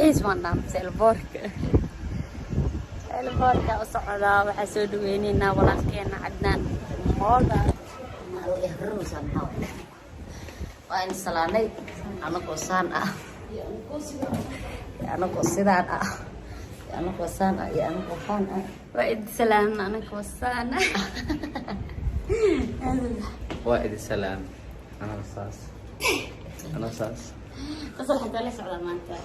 dalxiis waan dhaamsay elboorka u socdaa waxaa soo dhaweynaynaa walaalkeena Cadnaan mooda waa in salaanay anagoo saan ah anagoo sidaan ah anagoo saan ah iyo anagoo faan ah waa in salaam anagoo saan ah waa in salaam أنا أساس تصلح تالي سعودة مانتا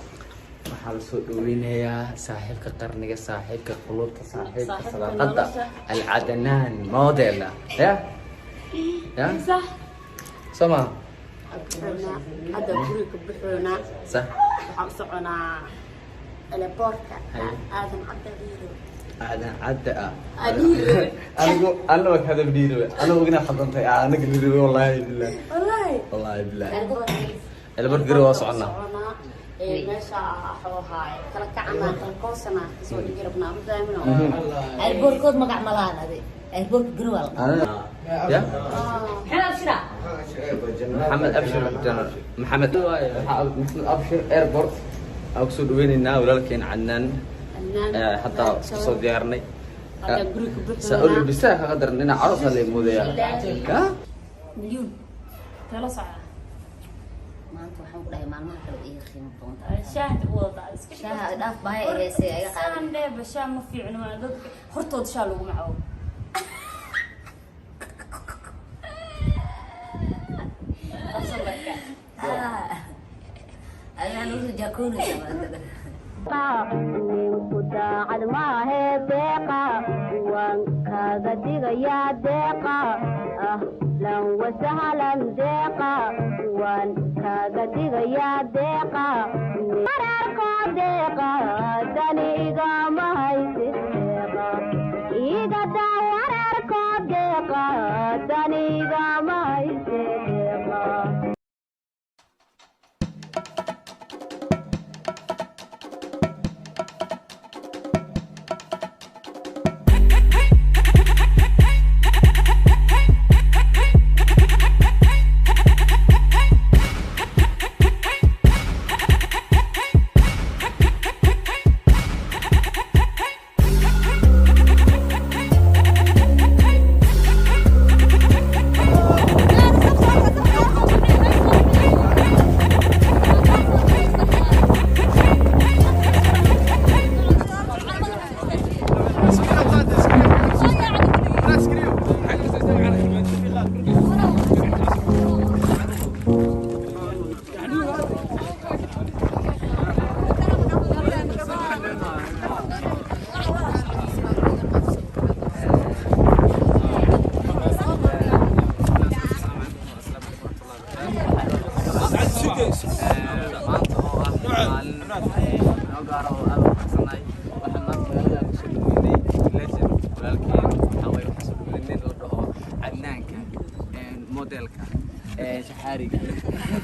محل سوق وينيا صاحبك قرنك صاحبك قلوبك صاحبك صداقة العدنان موديلا يا صح سما هذا بريك بحونا صح وحوصعنا البوركا آدم عدى بيرو أنا عدى أنا وك هذا بديرو أنا وقنا حضنتي أنا قديرو والله بالله والله بالله البرجر وصعنا ماشا حوهاي كلا كعنا كلكوسنا سو يجربنا بدايمنا البركود مقع ملان هذه البرك جروال يا حنا بشرا محمد أبشر محمد أبشر إيربورت أقصد وين النا ولا لكن عنان حتى صوت ديارني سأقول بساعة قدر إننا عرفنا اللي موديا مليون ثلاث ساعات ما أنت وحنا كلها ما نحن إيه خيمة طنطا شاهد وضع شاهد أف باي إيه سي أي حاجة سان ده بشام ما في عنوان ضد خرطة شالوا معه أنا نقول جاكوني كداعد ما هي ديقة وان كذا ديقة يا ديقة أهلا وسهلا ديقة وان كذا ديقة يا ديقة مراركو ديقة دنيقة ما هي ديقة إيقا دا وراركو ديقة دنيقة ما هي ديقة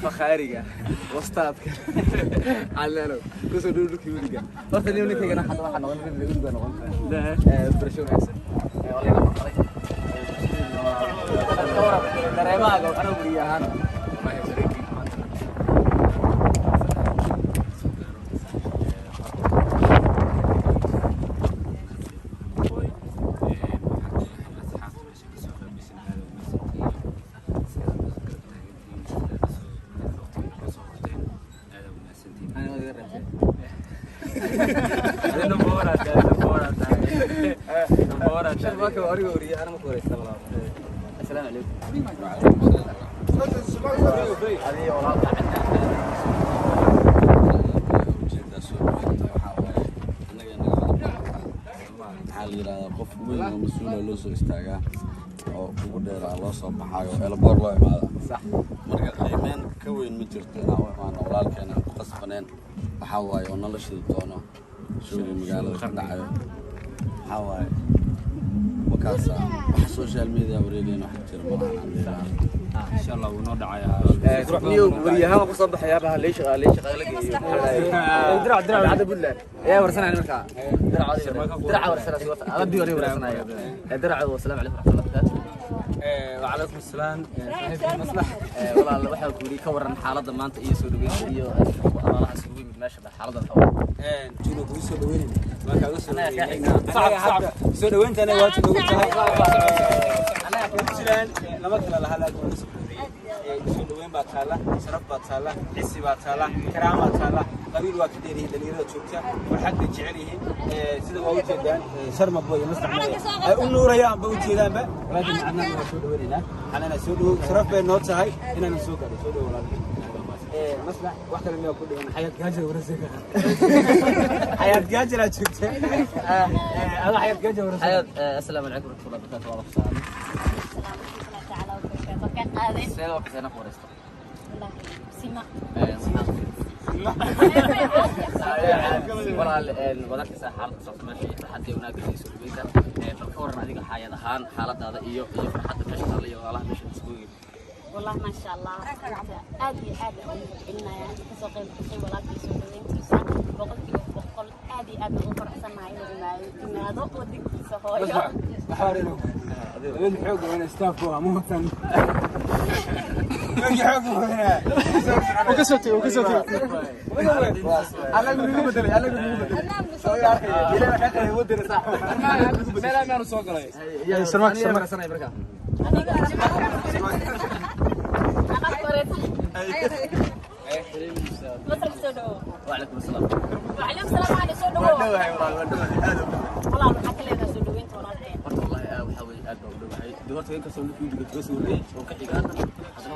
فخارجة وسطاتك علانو كوسو دولو كيوليجا فرت اليوم اللي تيجي نحط واحد نقول نبي نقول نقول ده برشلونة أحسن والله ما خلي الدورة دريمة أنا وياها ما هي شريكي السلام عليكم. qof weyn oo mas'uul loo soo istaagaa oo ugu dheer loo soo baxayo elboor loo imaado sax marka qiimeen ka weyn ma jirto aan walaalkeena ku qasbaneen waxa waaye oo noloshii doono shaqada magaalada ka dhacayo waxa waaye wakaas wax social media wareegayna wax jira malahan إن شاء الله ونودع يا تروح نيو وريها ما صبح يا بها ليش لك درع عاد بالله يا ورسنا على المكان درع ورسنا أبدي وري ورسنا يا درع والسلام عليكم ورحمة الله وبركاته وعليكم السلام صاحبي مصلح والله waxaa ku yiri ka waran xaaladda maanta iyo soo dhaweynta iyo walaalaha soo dhaweyn meesha xaaladda ka waran jiro ku soo dhaweynayna ma ka soo dhaweynayna soo dhaweynta waa jiro tahay ana ku jiraan lama kala laha la ku soo dhaweyn baa taala sharaf baa taala cisi baa taala karaam baa taala qabiil waa ka dheerihiin dhalinyarada joogta waxaad jecel yihiin sida waa u jeedaan sharma boy mustaqbalka ay u nuurayaan ba u jeedaanba laakiin macnaheedu waa soo dhaweynayna xalana soo dhaw sharaf bay noo tahay inaan soo gaadho soo dhaw walaalkay maslax wax kale ma ku dhigan xayad gaajir warasaka xayad gaajir aad joogta ada xayad gaajir warasaka xayad assalaamu alaykum warahmatullahi wabarakatuh سيدو كسينا فورست والله سيما والله كسا حالة صوت ماشي حد يوناك في سوريا فكورنا هذيك حياة هان حالة هذا إيو فرحة ماشي الله والله ماشي مسكوي والله ما شاء الله آدي إلنا يعني كسوق الشيء ولا كسوق الإنتيسا بقول آدي أوفر أحسن معي ما هذا وديك سهوية حارينه وين حقه وين استافوا مو مثلا وين حقه هنا وكسوتي انا اقول لكم بدل انا اقول لكم بدل يا اخي الى حتى يودي صح ما انا سو غلاي يا سرمك سنه بركه وعليكم السلام وعليكم السلام على سودو والله ما حكى لنا سودو انت والله waxaa weeye aad baa u dhowahay doorta in kasoo dhig video ka soo reeyay oo ka xiga hadda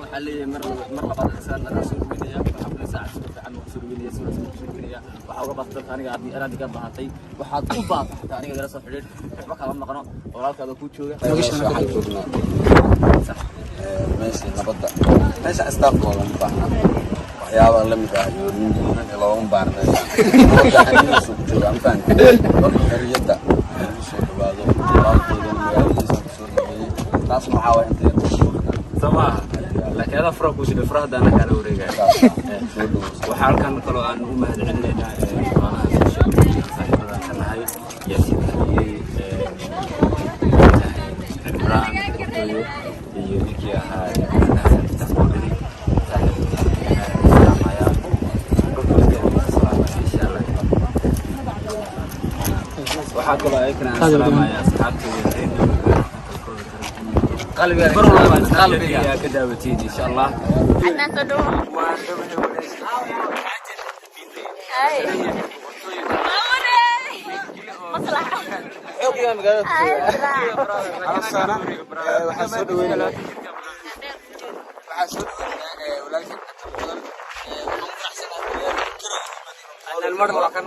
waxaa leeyahay mar labaad insaan la soo dhaweynaya waxa kale saacad soo fiican oo soo dhaweynaya soo dhaweynaya waxa uga baaqtay aniga adiga baahatay waxaad u baahatay aniga la soo xiriir waxba kala maqano walaalkaada ku jooga waxaan joognaa meesha nabadda meesha istaafkooda ma baahna waxyaaba la mid ah iyo ninka looga baarnay waxaan soo joogaa ma fahanti dadka xorriyadda soo dhawaado walaalkooda magaaladiisa soo dhaweeyay taas maxaa waa intee samaa laakiin ada furo ku sida furahda ana kala wareegay waxa halkan kale aan u mahadcelinaynaa saaxiibada kanahay yaasiin Ibrahim iyo ninkii ahaa waxaa kaloo ay kana salaamaya asxaabtooda qalbiga ka daawatiin insha Allah أنا صدق مصلحة أنا waxaan soo dhaweynaa walaalkii المرة وكان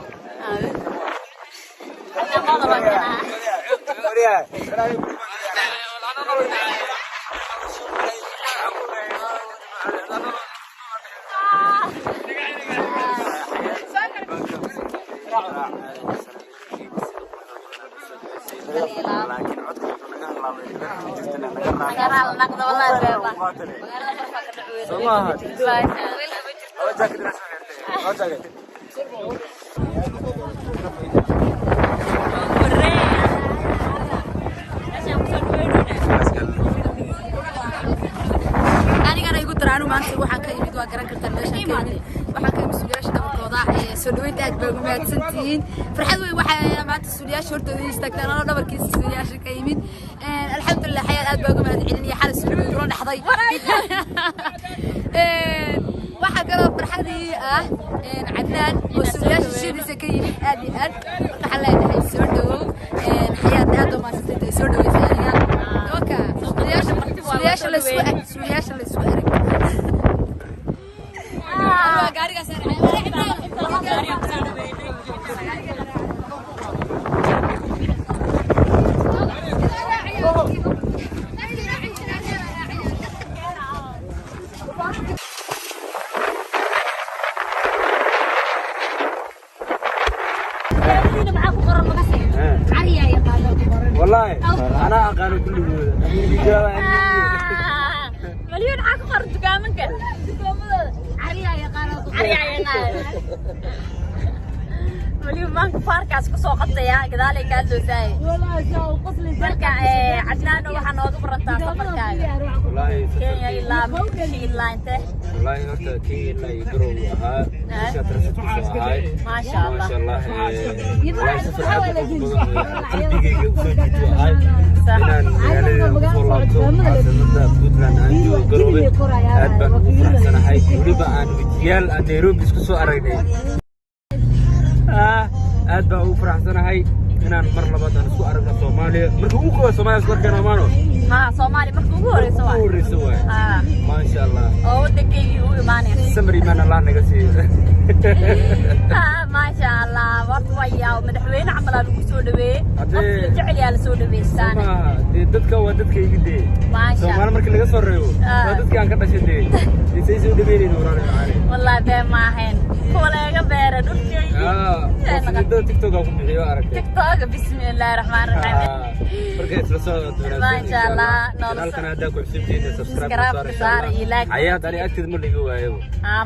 waxaan ka yimid waa garan kartaa meeshaan ka yimid waxaan ka yimid suuliyaasha dhabarkooda soo dhaweynta aad baa ugu mahadsantihiin farxad weyn waxaa maanta suuliyaasha hortooda istaagtaan anoo dhabarkiisa suuliyaasha ka yimid alxamdulilah xayaad aad baa ugu mahadcelinaya xalay soo dhaweyn ula dhaxday waxaa kaloo farxadii ah cadnaan oo suuliyaasha shirdiisa ka yimid aad iyo aad waxaan leenahay soo dhawow xayaad aad oo maasantay soo dhaweysay aniga oka suuliyaasha la isku arag والله أنا أقارن كل مليون عاكو قرن دكامنك عريا يا قارن عريا يا قارن اليوم مانك فاركاس كسو قطيا كذلك قالوا زي مركا عدنان waxaan nooga barantaa safarkaaga والله Kenya ilaa انت والله horta Kenya ilaa Garow ahaa isha tarasad ku soo ahay ما شاء الله والله safar aad u qalbigayga u soo jiito ahay inaan magaalada ku soo laabto caasimada Puntland aan joogo Garow aad baan ugu faraxsanahay waliba aan wajiyaal aan Nairobi isku soo aragnay aad baan ugu faraxsanahay inaan mar labaad aan isku aragno Soomaaliya markii ugu kooban Soomaaliya isku arkayna maano Soomaali markii ugu horeyso waay ma sha Allah oo wadankayga u imaanay samri man Allah naga siiyo ما شاء الله وطويا ومدحوين عملان وسو دبي جعل يا سو دبيستان dadka waa dadkaygii ما شاء الله Soomaali markii laga soo reebo waa dadka aan ka dhashay isay soo dhabeeyeen waraare والله bee ma ahayn kooleega beera dhulkayga TikTok ku bixiyo aragtay TikTok bismillaahir rahmaanir rahiim markay isla soo ما شاء الله halkan hada ku xisbiina subscribe saar ilaak ayaad ani agtid ma liga waayo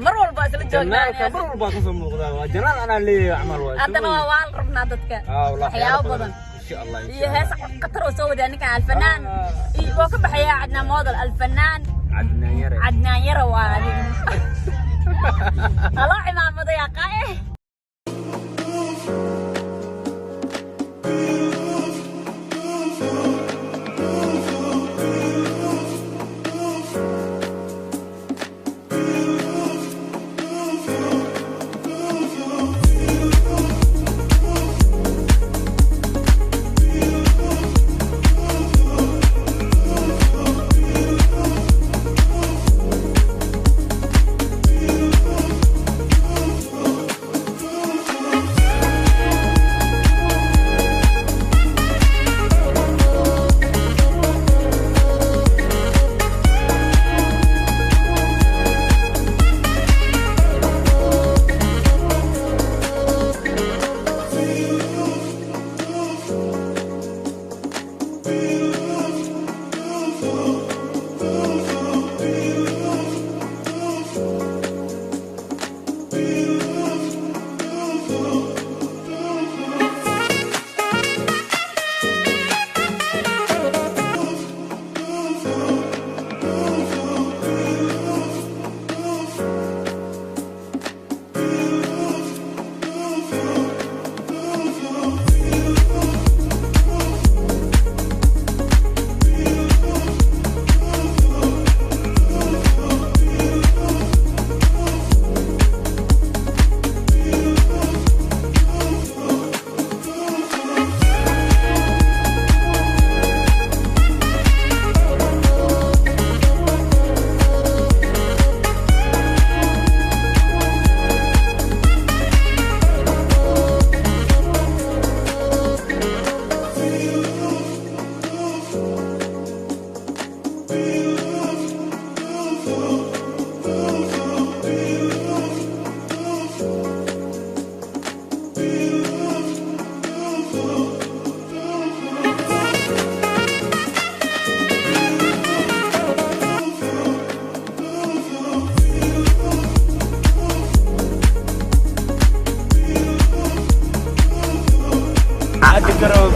mar walba isla joognaa mar walba ka soo muuqda waa janaan ana leeyahay amal waa hadana waa rabnaa dadka waxyaabo badan إن شاء الله iyo hees qatar oo soo wadaa ninka alfanaan iyo ka baxaya cadna model alfanaan عدنان يرى وادي الله عمامة يا قائه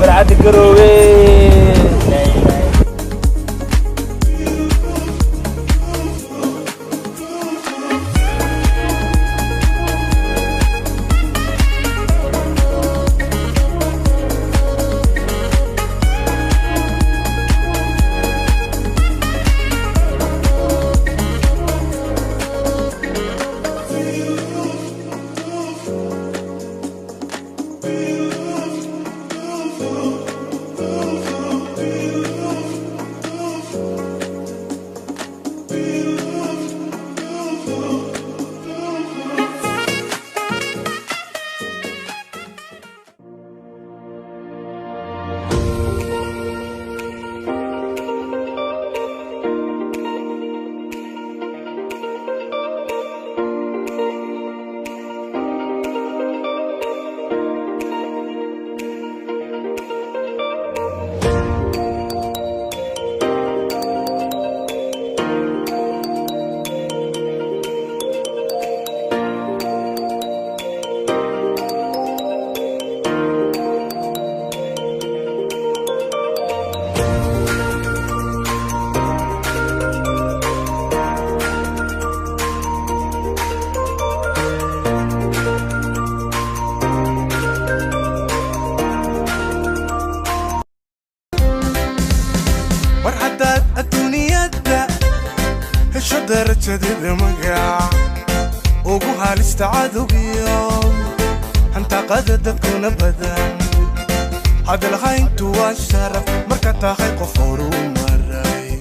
برعاد قروي درجة المقع وقوها الاستعاذ بيوم انت قد تكون ابدا هذا الغاين والشرف مركتا خي قفور ومراي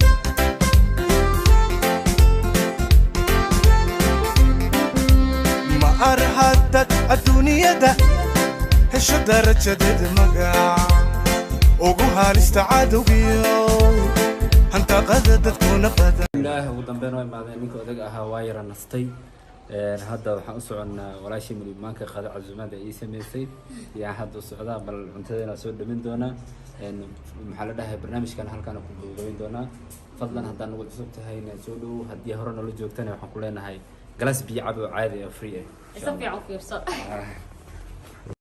ما ارهدت الدنيا ده هش درجة المقع وقوها الاستعاذ بيوم انت قد تكون ابدا الله ودنبين way maadeen ninka odag ahaa waa yara nastay hadda waxaan u soconaa walaashii Milimaanka qada casuumada ay sameysay yaa hadda socdaa bal cuntadeena soo dhamin doona maxaa la dhahay barnaamijkan halkaan ku gudbin doona fadlan haddaan ugu cusub tahay soo dhow haddii hore nala joogtana waxaan ku leenahay glass biyo cad oo caadi ah free ah It's a bit of